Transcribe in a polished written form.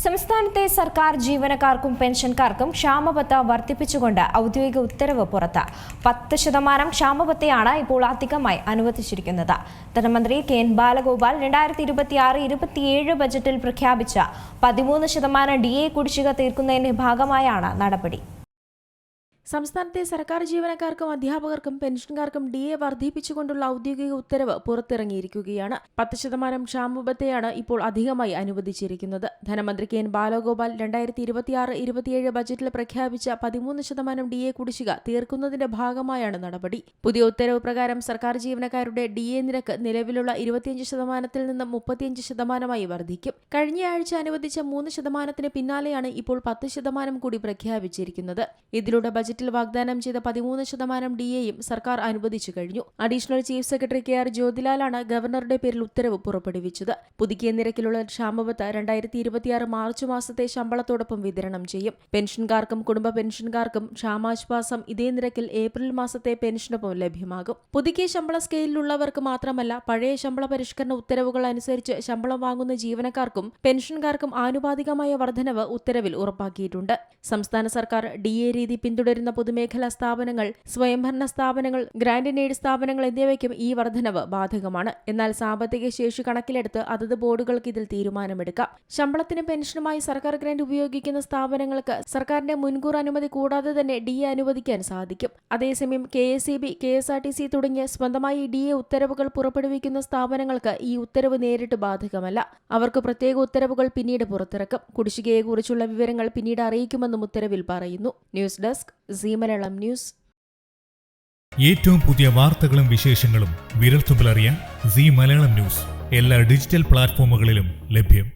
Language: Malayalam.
സംസ്ഥാനത്തെ സർക്കാർ ജീവനക്കാർക്കും പെൻഷൻകാർക്കും ക്ഷാമബത്ത വർദ്ധിപ്പിച്ചുകൊണ്ട് ഔദ്യോഗിക ഉത്തരവ് പുറത്ത് 10% ക്ഷാമബത്തയാണ് ഇപ്പോൾ അധികമായി അനുവദിച്ചിരിക്കുന്നത്. ധനമന്ത്രി കെ എൻ ബാലഗോപാൽ 2026-27 ബജറ്റിൽ പ്രഖ്യാപിച്ച 13% DA കുടിശ്ശിക തീർക്കുന്നതിന്റെ ഭാഗമായാണ് നടപടി. സംസ്ഥാനത്തെ സർക്കാർ ജീവനക്കാർക്കും അധ്യാപകർക്കും പെൻഷൻകാർക്കും DA വർദ്ധിപ്പിച്ചുകൊണ്ടുള്ള ഔദ്യോഗിക ഉത്തരവ് പുറത്തിറങ്ങിയിരിക്കുകയാണ്. 10% ക്ഷാമബത്തയാണ് ഇപ്പോൾ അധികമായി അനുവദിച്ചിരിക്കുന്നത്. ധനമന്ത്രി കെ എൻ ബാലഗോപാൽ 2026-27 ബജറ്റിൽ പ്രഖ്യാപിച്ച 13% DA കുടിശ്ശിക തീർക്കുന്നതിന്റെ ഭാഗമായാണ് നടപടി. പുതിയ ഉത്തരവ് പ്രകാരം സർക്കാർ ജീവനക്കാരുടെ DA നിരക്ക് നിലവിലുള്ള 25%-ൽ നിന്നും 35%-ആയി വർദ്ധിക്കും. കഴിഞ്ഞയാഴ്ച അനുവദിച്ച 3%-ന് പിന്നാലെയാണ് ഇപ്പോൾ 10% കൂടി പ്രഖ്യാപിച്ചിരിക്കുന്നത്. ഇതിലൂടെ ബജറ്റിൽ വാഗ്ദാനം ചെയ്ത 13% DAയും സർക്കാർ അനുവദിച്ചു കഴിഞ്ഞു. അഡീഷണൽ ചീഫ് സെക്രട്ടറി KR ജ്യോതിലാലാണ് ഗവർണറുടെ പേരിൽ ഉത്തരവ് പുറപ്പെടുവിച്ചത്. പുതുക്കിയ നിരക്കിലുള്ള ക്ഷാമബത്ത 2026 മാർച്ച് മാസത്തെ ശമ്പളത്തോടൊപ്പം വിതരണം ചെയ്യും. പെൻഷൻകാർക്കും കുടുംബ പെൻഷൻകാർക്കും ക്ഷാമാശ്വാസം ഇതേ നിരക്കിൽ ഏപ്രിൽ മാസത്തെ പെൻഷനൊപ്പം ലഭ്യമാകും. പുതുക്കിയ ശമ്പള സ്കെയിലുള്ളവർക്ക് മാത്രമല്ല, പഴയ ശമ്പള പരിഷ്കരണ ഉത്തരവുകൾ അനുസരിച്ച് ശമ്പളം വാങ്ങുന്ന ജീവനക്കാർക്കും പെൻഷൻകാർക്കും ആനുപാതികമായ വർധനവ് ഉത്തരവിൽ ഉറപ്പാക്കിയിട്ടുണ്ട്. സംസ്ഥാന സർക്കാർ DA രീതി പിന്തുടരുന്ന പൊതുമേഖലാ സ്ഥാപനങ്ങൾ, സ്വയംഭരണ സ്ഥാപനങ്ങൾ, ഗ്രാന്റ് ആൻഡ് എയ്ഡ് സ്ഥാപനങ്ങൾ എന്നിവയ്ക്കും ഈ വർധനവ് ബാധകമാണ്. എന്നാൽ സാമ്പത്തിക ശേഷി കണക്കിലെടുത്ത് അതത് ബോർഡുകൾക്ക് ഇതിൽ തീരുമാനമെടുക്കാം. ശമ്പളത്തിനും പെൻഷനുമായി സർക്കാർ ഗ്രാന്റ് ഉപയോഗിക്കുന്ന സ്ഥാപനങ്ങൾക്ക് സർക്കാരിന്റെ മുൻകൂർ അനുമതി കൂടാതെ തന്നെ DA അനുവദിക്കാൻ സാധിക്കും. അതേസമയം KSEB, KSRTC തുടങ്ങിയ സ്വന്തമായി DA ഉത്തരവുകൾ പുറപ്പെടുവിക്കുന്ന സ്ഥാപനങ്ങൾക്ക് ഈ ഉത്തരവ് നേരിട്ട് ബാധകമല്ല. അവർക്ക് പ്രത്യേക ഉത്തരവുകൾ പിന്നീട് പുറത്തിറക്കും. കുടിശ്ശികയെക്കുറിച്ചുള്ള വിവരങ്ങൾ പിന്നീട് അറിയിക്കുമെന്നും ഉത്തരവിൽ പറയുന്നു. News desk Zee Malayalam news. ഏറ്റവും പുതിയ വാർത്തകളും വിശേഷങ്ങളും വിരൽത്തുമ്പിലറിയാൻ സീ മലയാളം ന്യൂസ് എല്ലാ ഡിജിറ്റൽ പ്ലാറ്റ്ഫോമുകളിലും ലഭ്യം.